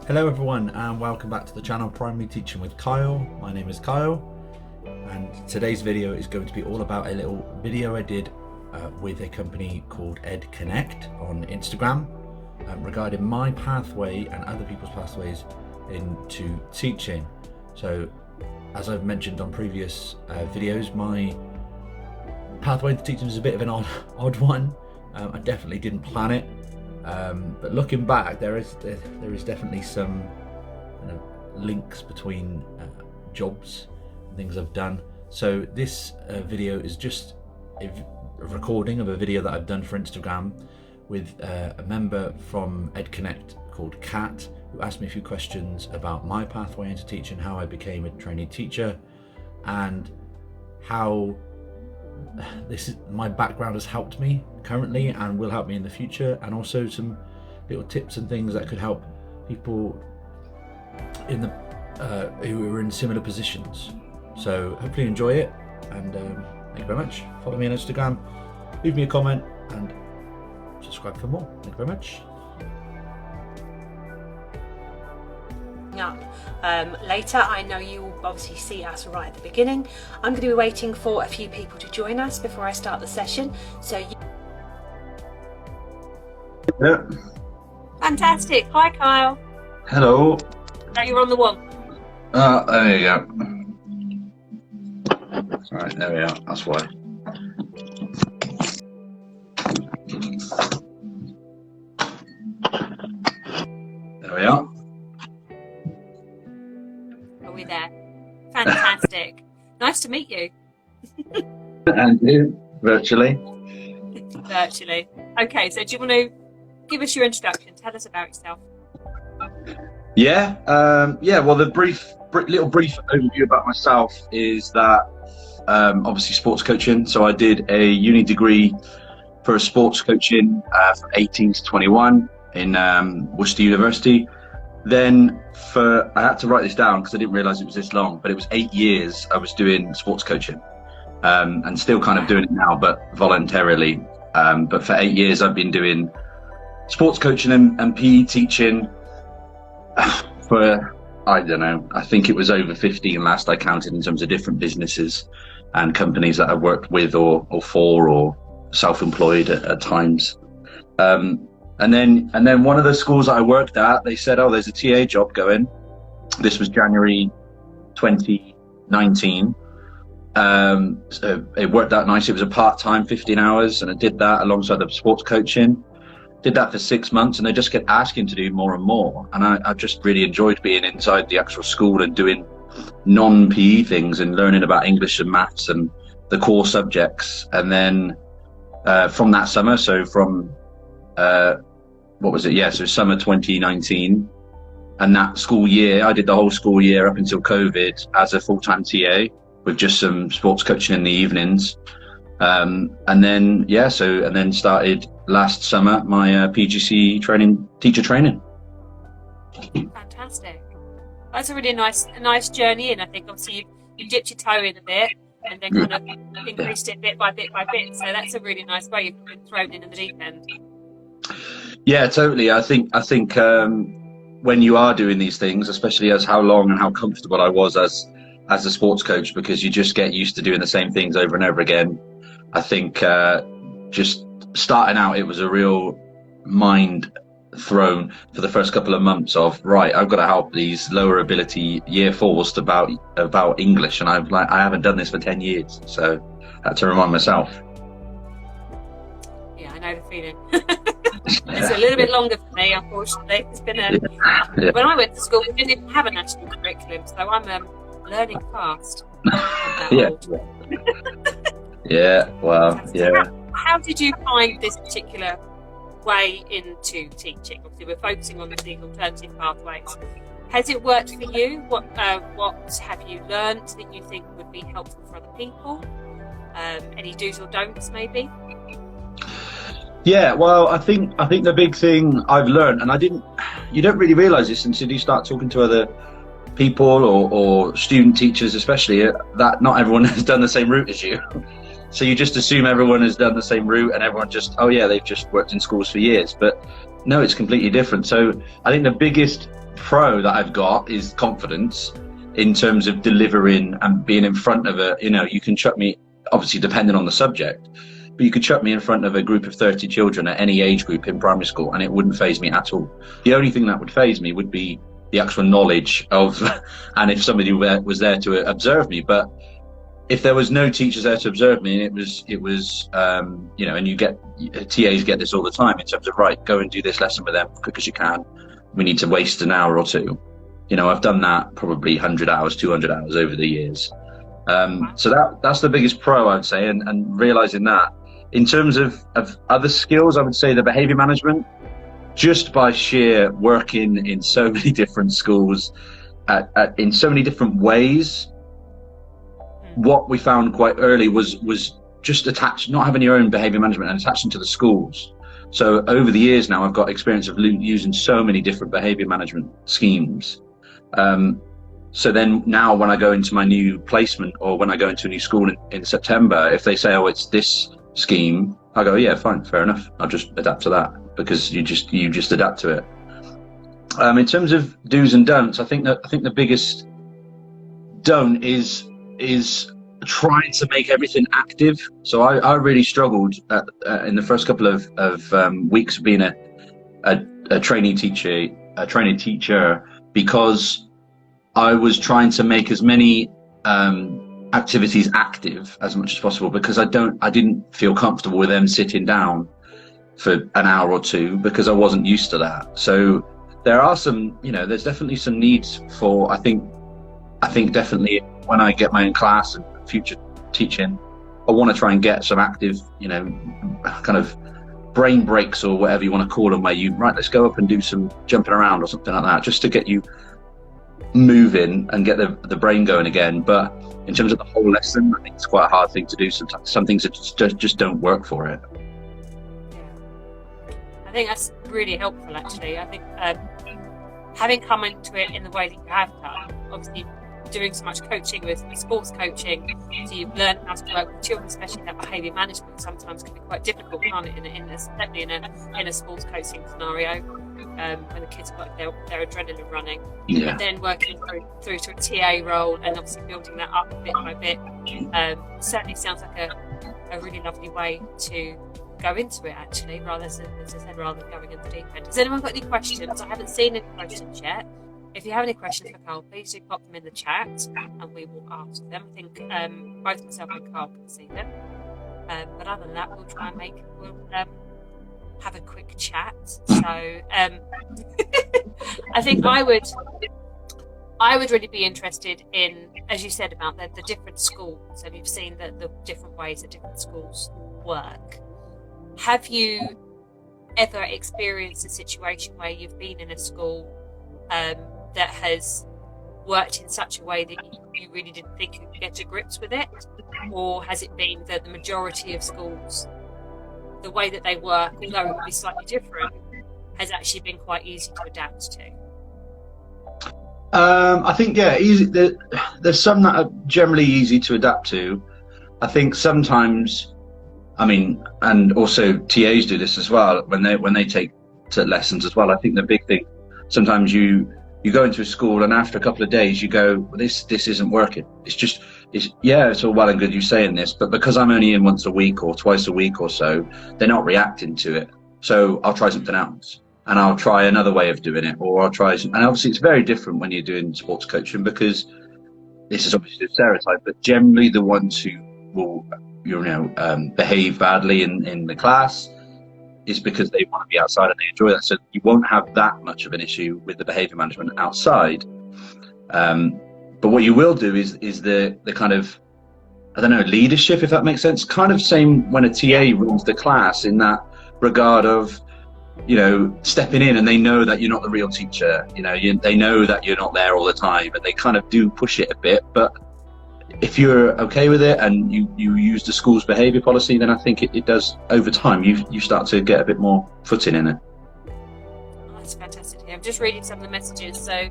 Hello everyone and welcome back to the channel Primary Teaching with Kyle. My name is Kyle and today's video is going to be all about a little video I did with a company called Ed Connect on Instagram regarding my pathway and other people's pathways into teaching. So as I've mentioned on previous videos, my pathway into teaching is a bit of an odd one. I definitely didn't plan it. But looking back, there is definitely some links between jobs and things I've done. So this video is just a recording of a video that I've done for Instagram with a member from Ed Connect called Kat, who asked me a few questions about my pathway into teaching, how I became a trainee teacher, and how my background has helped me currently and will help me in the future, and also some little tips and things that could help people in the who are in similar positions. So hopefully you enjoy it, and thank you very much. Follow me on Instagram, leave me a comment and subscribe for more. Thank you very much. Up later. I know you will obviously see us right at the beginning. I'm going to be waiting for a few people to join us before I start the session. Yeah. Fantastic. Hi Kyle. Hello. Now you're on the one. There you go. Right, there we are. That's why. There we are. Are we there? Fantastic. Nice to meet you. And you, virtually. Virtually. Okay, so do you want to give us your introduction? Tell us about yourself. Yeah. Well, the little brief overview about myself is that obviously sports coaching. So I did a uni degree for sports coaching from 18 to 21 in Worcester University. Then I had to write this down because I didn't realise it was this long, but it was 8 years I was doing sports coaching, and still kind of doing it now, but voluntarily. But for 8 years I've been doing sports coaching and PE teaching for, I don't know, I think it was over 15 last I counted in terms of different businesses and companies that I've worked with or for or self-employed at times. And then one of the schools that I worked at, they said, oh, there's a TA job going. This was January 2019. So it worked out nice. It was a part-time 15 hours, and I did that alongside the sports coaching. Did that for 6 months, and they just kept asking to do more and more. And I just really enjoyed being inside the actual school and doing non-PE things and learning about English and maths and the core subjects. And then from that summer, so from what was it? Yeah, so summer 2019, and that school year, I did the whole school year up until COVID as a full-time TA with just some sports coaching in the evenings. And then started last summer my PGC teacher training. Fantastic. That's a really nice journey in. I think obviously you dipped your toe in a bit and then kind of increased it bit by bit by bit. So that's a really nice way you've been thrown in the deep end. Yeah, totally. I think when you are doing these things, especially as how long and how comfortable I was as a sports coach, because you just get used to doing the same things over and over again. I think just starting out, it was a real mind thrown for the first couple of months of, right, I've got to help these lower ability year fours about English, and I haven't done this for 10 years, so I had to remind myself. Yeah, I know the feeling. It's a little bit longer for me, unfortunately. It's been when I went to school, we didn't even have a national curriculum, so I'm learning fast. Yeah. Yeah. Well. Yeah. How did you find this particular way into teaching? Obviously, we're focusing on these alternative pathways. Has it worked for you? What have you learned that you think would be helpful for other people? Any do's or don'ts, maybe? Yeah, well, I think the big thing I've learned, and you don't really realise this until you start talking to other people or student teachers especially, that not everyone has done the same route as you. So you just assume everyone has done the same route and everyone they've just worked in schools for years. But no, it's completely different. So I think the pro that I've got is confidence in terms of delivering and being in front of you can chuck me, obviously depending on the subject, but you could chuck me in front of a group of 30 children at any age group in primary school and it wouldn't faze me at all. The only thing that would faze me would be the actual knowledge of, and if somebody was there to observe me. But if there was no teachers there to observe me, and it was and you get, TAs get this all the time in terms of, right, go and do this lesson with them as quick as you can. We need to waste an hour or two. I've done that probably 100 hours, 200 hours over the years. So that's the biggest pro, I would say, and realizing that. In terms of other skills, I would say the behavior management, just by sheer working in so many different schools, in so many different ways, what we found quite early was just not having your own behavior management and attaching to the schools. So over the years now, I've got experience of using so many different behavior management schemes. So then now when I go into my new placement or when I go into a new school in September, if they say, oh, it's this scheme, I go, yeah, fine, fair enough. I'll just adapt to that, because you just adapt to it. In terms of do's and don'ts, I think the biggest don't is trying to make everything active. So I really struggled in the first couple of weeks of being a trainee teacher, because I was trying to make as many activities active as much as possible, because I didn't feel comfortable with them sitting down for an hour or two, because I wasn't used to that. So there are some, there's definitely some needs for, I think definitely when I get my own class and future teaching, I want to try and get some active, kind of brain breaks or whatever you want to call them, where let's go up and do some jumping around or something like that, just to get you moving and get the brain going again. But in terms of the whole lesson, I think it's quite a hard thing to do sometimes. Some things just don't work for it. I think that's really helpful, actually. I think having come into it in the way that you have done, obviously doing so much coaching with sports coaching, so you've learned how to work with children, especially that behaviour management sometimes can be quite difficult, can't it, certainly in a sports coaching scenario, when the kids got their adrenaline running. Yeah. And then working through to a TA role and obviously building that up bit by bit, certainly sounds like a really lovely way to go into it, actually, rather than going in the deep end. Has anyone got any questions? I haven't seen any questions yet. If you have any questions for Carl, please do pop them in the chat and we will ask them. I think both myself and Carl can see them. But other than that, we'll try and have a quick chat. So I think I would really be interested in, as you said, about the different schools, and you've seen the different ways that different schools work. Have you ever experienced a situation where you've been in a school that has worked in such a way that you really didn't think you could get to grips with it? Or has it been that the majority of schools, the way that they work, although it would be slightly different, has actually been quite easy to adapt to? I think, yeah, easy. There's some that are generally easy to adapt to. I think sometimes, and also TAs do this as well, when they take to lessons as well. I think the big thing, sometimes you go into a school and after a couple of days you go, well, this isn't working. It's all well and good you saying this, but because I'm only in once a week or twice a week or so, they're not reacting to it. So I'll try something else, and I'll try another way of doing it, or I'll try. And obviously it's very different when you're doing sports coaching, because this is obviously a stereotype, but generally the ones who will, behave badly in the class is because they want to be outside and they enjoy that. So you won't have that much of an issue with the behaviour management outside. But what you will do is the kind of, leadership, if that makes sense. Kind of same when a TA runs the class, in that regard of, stepping in, and they know that you're not the real teacher. They know that you're not there all the time, and they kind of do push it a bit. But if you're okay with it and you use the school's behaviour policy, then I think it does, over time, you start to get a bit more footing in it. Oh, that's fantastic. I'm just reading some of the messages. So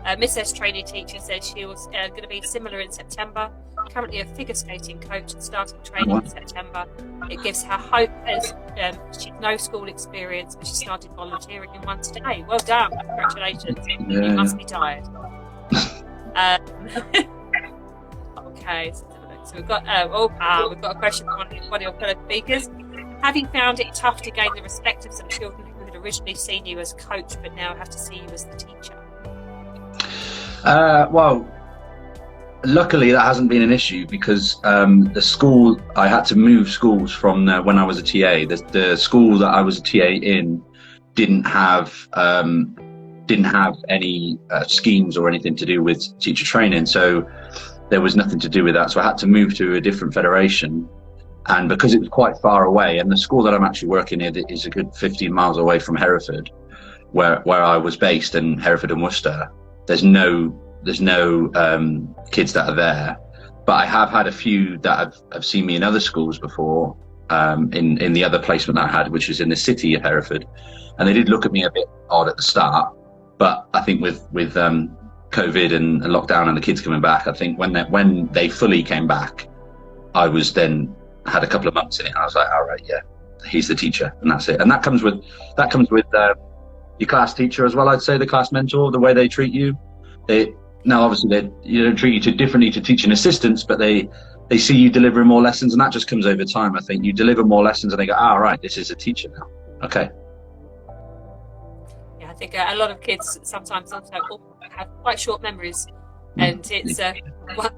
Mrs. Trainee Teacher says she was going to be similar in September. Currently a figure skating coach and starting training in September. It gives her hope as she's no school experience, but she started volunteering in one today. Well done, congratulations. Yeah, You must be tired. Okay, so we've got we've got a question from one of your fellow speakers. Have you found it tough to gain the respect of some children who had originally seen you as coach but now have to see you as the teacher? Well, luckily that hasn't been an issue, because the school, I had to move schools from when I was a TA. The school that I was a TA in didn't have any schemes or anything to do with teacher training, so there was nothing to do with that. So I had to move to a different federation, and because it was quite far away, and the school that I'm actually working in is a good 15 miles away from Hereford, where I was based, in Hereford and Worcester. There's no kids that are there, but I have had a few that have seen me in other schools before, in the other placement that I had, which was in the city of Hereford, and they did look at me a bit odd at the start, but I think with COVID and lockdown and the kids coming back, I think when they fully came back, I was then had a couple of months in it, and I was like, all right, yeah, he's the teacher, and that's it. And that comes with your class teacher as well. I'd say the class mentor, the way they treat you. Now obviously they don't treat you too differently to teaching assistants, but they see you delivering more lessons, and that just comes over time. I think you deliver more lessons and they go, right, this is a teacher now. Okay. Yeah, I think a lot of kids sometimes also have quite short memories, and it's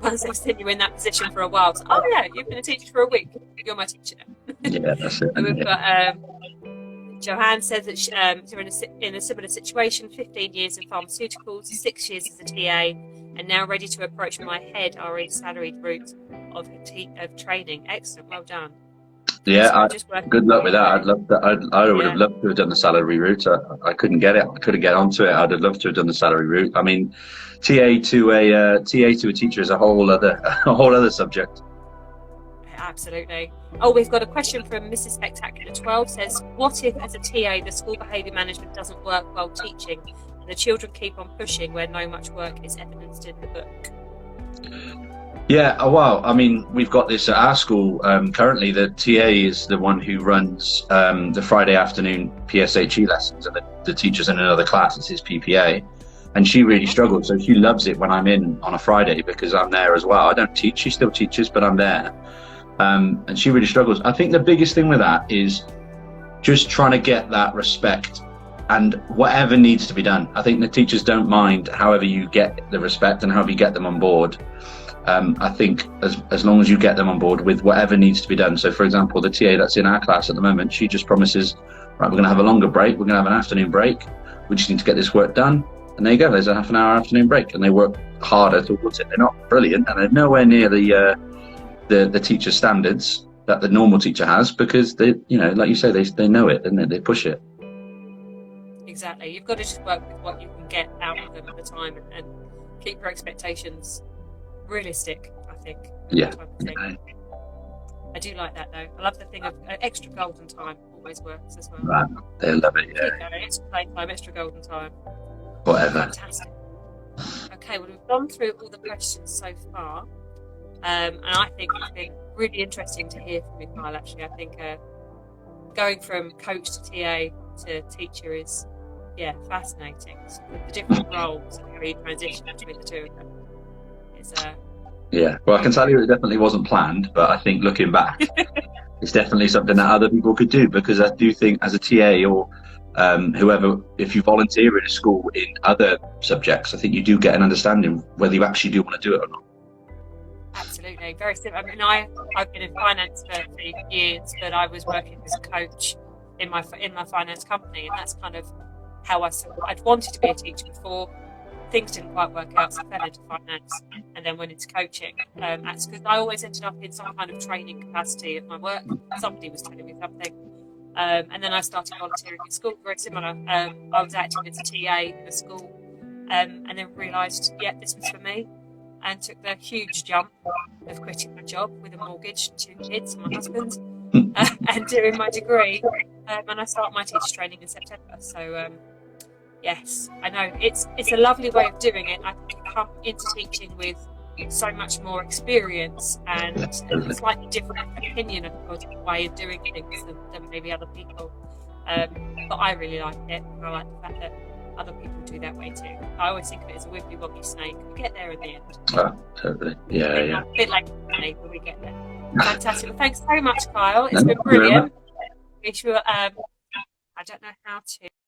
once they've seen you in that position for a while, it's, oh yeah, you've been a teacher for a week, you're my teacher now. Yeah, that's it. We've got Joanne says that they're in a similar situation, 15 years in pharmaceuticals, 6 years as a TA, and now ready to approach my head RE salaried route of training. Excellent, well done. Yeah, good luck with that. I would have loved to have done the salary route. I couldn't get it. I couldn't get onto it. I'd have loved to have done the salary route. I mean, TA to a teacher is a whole other subject. Absolutely. Oh, we've got a question from Mrs. Spectacular 12. Says, what if as a TA the school behaviour management doesn't work while teaching and the children keep on pushing where no much work is evidenced in the book? Yeah, well, I mean, we've got this at our school currently. The TA is the one who runs the Friday afternoon PSHE lessons, and the teacher's in another class. It's his PPA, and she really struggles. So she loves it when I'm in on a Friday, because I'm there as well. I don't teach, she still teaches, but I'm there. And she really struggles. I think the biggest thing with that is just trying to get that respect, and whatever needs to be done. I think the teachers don't mind however you get the respect and however you get them on board. I think as long as you get them on board with whatever needs to be done. So for example, the TA that's in our class at the moment, she just promises, right, we're going to have a longer break, we're going to have an afternoon break, we just need to get this work done, and there you go, there's a half an hour afternoon break, and they work harder towards it. They're not brilliant, and they're nowhere near the teacher standards that the normal teacher has, because they, like you say, they know it and they push it. Exactly. You've got to just work with what you can get out of them at the time, and keep your expectations realistic, I think. Yeah. I do like that though. I love the thing of extra golden time always works as well. Right. They love it, yeah. Extra playtime, extra golden time. Whatever. Fantastic. Okay, well, we've gone through all the questions so far. And I think it's been really interesting to hear from you, Kyle, actually. I think going from coach to TA to teacher is, fascinating. So the different roles and how you transition between the two of them is... Yeah, well, I can tell you it definitely wasn't planned, but I think looking back, it's definitely something that other people could do, because I do think as a TA or whoever, if you volunteer in a school in other subjects, I think you do get an understanding whether you actually do want to do it or not. Absolutely, very simple. I mean, I've been in finance for years, but I was working as a coach in my finance company, and that's kind of how I'd wanted to be a teacher before. Things didn't quite work out, so I fell into finance and then went into coaching. That's because I always ended up in some kind of training capacity at my work. Somebody was telling me something, and then I started volunteering at school. Very similar. I was acting as a TA in a school, and then realised, this was for me. And took the huge jump of quitting my job with a mortgage, 2 kids, and my husband, and doing my degree. And I start my teacher training in September. So, Yes, I know. It's a lovely way of doing it. I think you come into teaching with so much more experience and a slightly different opinion of the way of doing things than maybe other people. But I really like it. I like the fact that other people do that way too. I always think of it as a wibbly wobbly snake. We get there in the end. Oh, totally. Yeah, yeah. A bit like a snake, but we get there. Fantastic. Well, thanks so much, Kyle. It's been brilliant. We should, I don't know how to